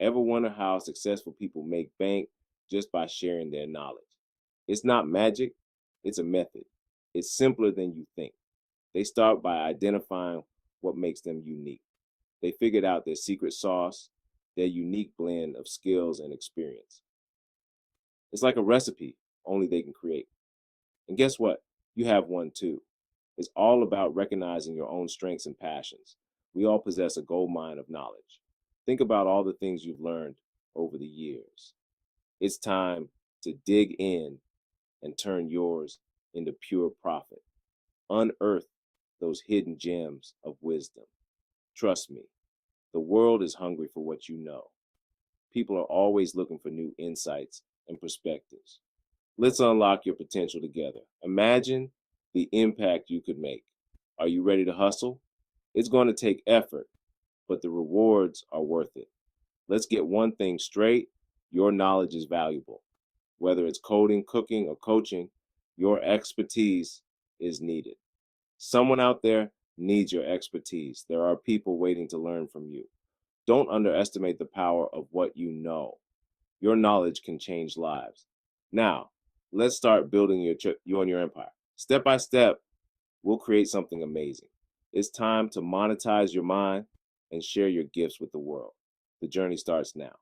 Ever wonder how successful people make bank just by sharing their knowledge? It's not magic, it's a method. It's simpler than you think. They start by identifying what makes them unique. They figured out their secret sauce, their unique blend of skills and experience. It's like a recipe, only they can create. And guess what? You have one too. It's all about recognizing your own strengths and passions. We all possess a gold mine of knowledge. Think about all the things you've learned over the years. It's time to dig in and turn yours into pure profit. Unearth those hidden gems of wisdom. Trust me, the world is hungry for what you know. People are always looking for new insights and perspectives. Let's unlock your potential together. Imagine the impact you could make. Are you ready to hustle? It's going to take effort, but the rewards are worth it. Let's get one thing straight: your knowledge is valuable. Whether it's coding, cooking, or coaching, your expertise is needed. Someone out there needs your expertise. There are people waiting to learn from you. Don't underestimate the power of what you know. Your knowledge can change lives. Now, let's start building you and your empire. Step by step, we'll create something amazing. It's time to monetize your mind and share your gifts with the world. The journey starts now.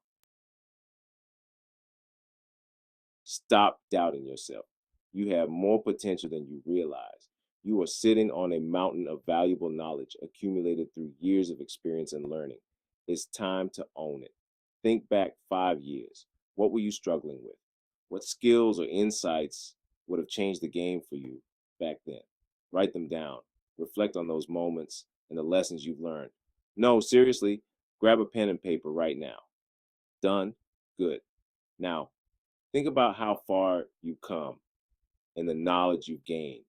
Stop doubting yourself. You have more potential than you realize. You are sitting on a mountain of valuable knowledge accumulated through years of experience and learning. It's time to own it. Think back 5 years. What were you struggling with? What skills or insights would have changed the game for you back then? Write them down. Reflect on those moments and the lessons you've learned. No, seriously, grab a pen and paper right now. Done? Good. Now, think about how far you've come and the knowledge you've gained.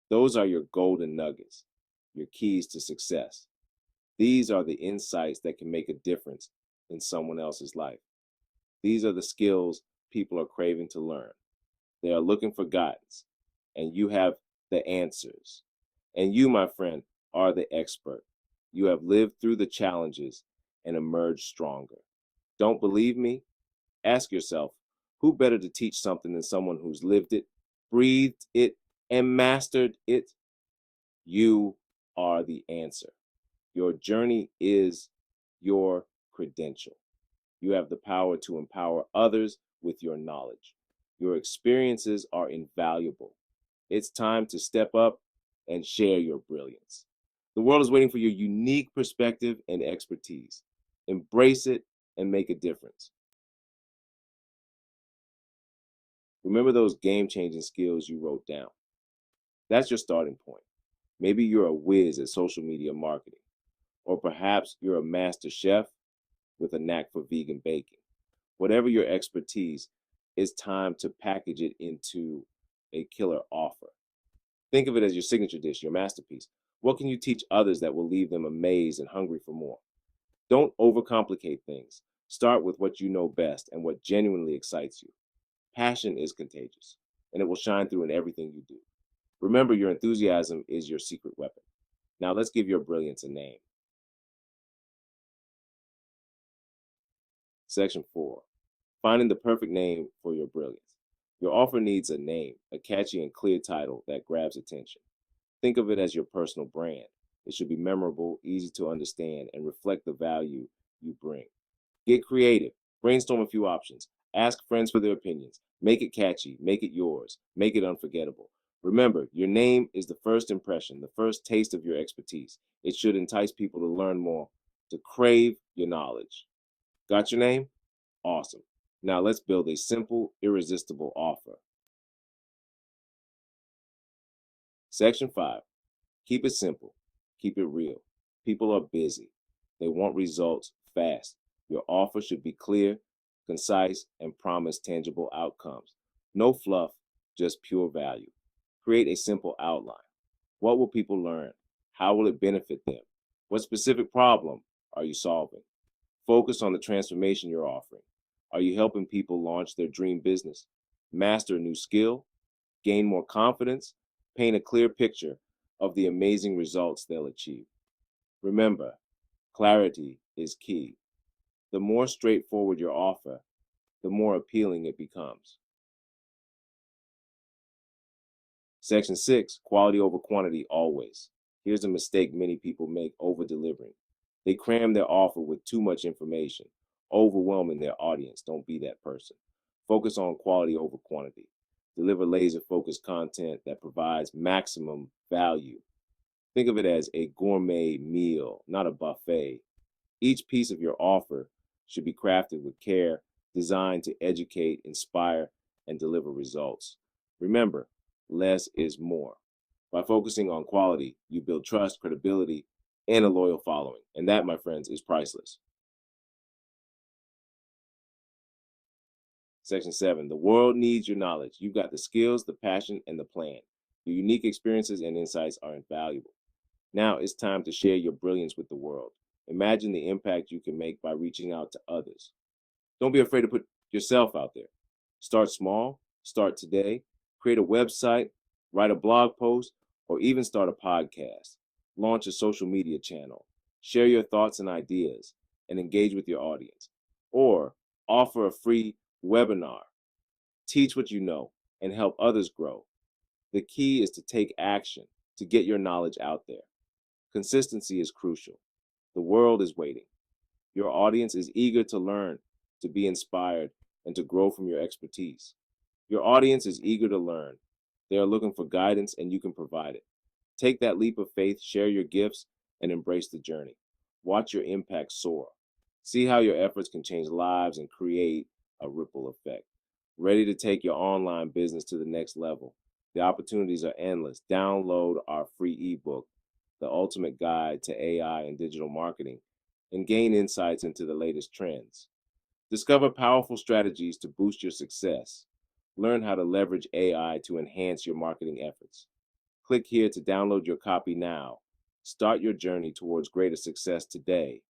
Those are your golden nuggets, your keys to success. These are the insights that can make a difference in someone else's life. These are the skills people are craving to learn. They are looking for guidance, and you have the answers. And you, my friend, are the expert. You have lived through the challenges and emerged stronger. Don't believe me? Ask yourself, who better to teach something than someone who's lived it, breathed it, and mastered it? You are the answer. Your journey is your credential. You have the power to empower others with your knowledge. Your experiences are invaluable. It's time to step up and share your brilliance. The world is waiting for your unique perspective and expertise. Embrace it and make a difference. Remember those game-changing skills you wrote down. That's your starting point. Maybe you're a whiz at social media marketing, or perhaps you're a master chef with a knack for vegan baking. Whatever your expertise, it's time to package it into a killer offer. Think of it as your signature dish, your masterpiece. What can you teach others that will leave them amazed and hungry for more? Don't overcomplicate things. Start with what you know best and what genuinely excites you. Passion is contagious, and it will shine through in everything you do. Remember, your enthusiasm is your secret weapon. Now let's give your brilliance a name. Section 4. Finding the perfect name for your brilliance. Your offer needs a name, a catchy and clear title that grabs attention. Think of it as your personal brand. It should be memorable, easy to understand, and reflect the value you bring. Get creative. Brainstorm a few options. Ask friends for their opinions. Make it catchy. Make it yours. Make it unforgettable. Remember, your name is the first impression, the first taste of your expertise. It should entice people to learn more, to crave your knowledge. Got your name? Awesome. Now let's build a simple, irresistible offer. Section 5. Keep it simple. Keep it real. People are busy. They want results fast. Your offer should be clear, concise, and promise tangible outcomes. No fluff, just pure value. Create a simple outline. What will people learn? How will it benefit them? What specific problem are you solving? Focus on the transformation you're offering. Are you helping people launch their dream business, master a new skill, gain more confidence, paint a clear picture of the amazing results they'll achieve? Remember, clarity is key. The more straightforward your offer, the more appealing it becomes. Section 6, quality over quantity always. Here's a mistake many people make over delivering. They cram their offer with too much information, overwhelming their audience. Don't be that person. Focus on quality over quantity. Deliver laser focused content that provides maximum value. Think of it as a gourmet meal, not a buffet. Each piece of your offer should be crafted with care, designed to educate, inspire, and deliver results. Remember, less is more. By focusing on quality, you build trust, credibility, and a loyal following. And that, my friends, is priceless. Section 7, the world needs your knowledge. You've got the skills, the passion, and the plan. Your unique experiences and insights are invaluable. Now it's time to share your brilliance with the world. Imagine the impact you can make by reaching out to others. Don't be afraid to put yourself out there. Start small, start today, create a website, write a blog post, or even start a podcast. Launch a social media channel. Share your thoughts and ideas and engage with your audience. Or offer a free webinar. Teach what you know and help others grow. The key is to take action to get your knowledge out there. Consistency is crucial. The world is waiting. Your audience is eager to learn, to be inspired, and to grow from your expertise. Your audience is eager to learn. They are looking for guidance, and you can provide it. Take that leap of faith, share your gifts, and embrace the journey. Watch your impact soar. See how your efforts can change lives and create a ripple effect. Ready to take your online business to the next level? The opportunities are endless. Download our free ebook, The Ultimate Guide to AI and Digital Marketing, and gain insights into the latest trends. Discover powerful strategies to boost your success. Learn how to leverage AI to enhance your marketing efforts. Click here to download your copy now. Start your journey towards greater success today.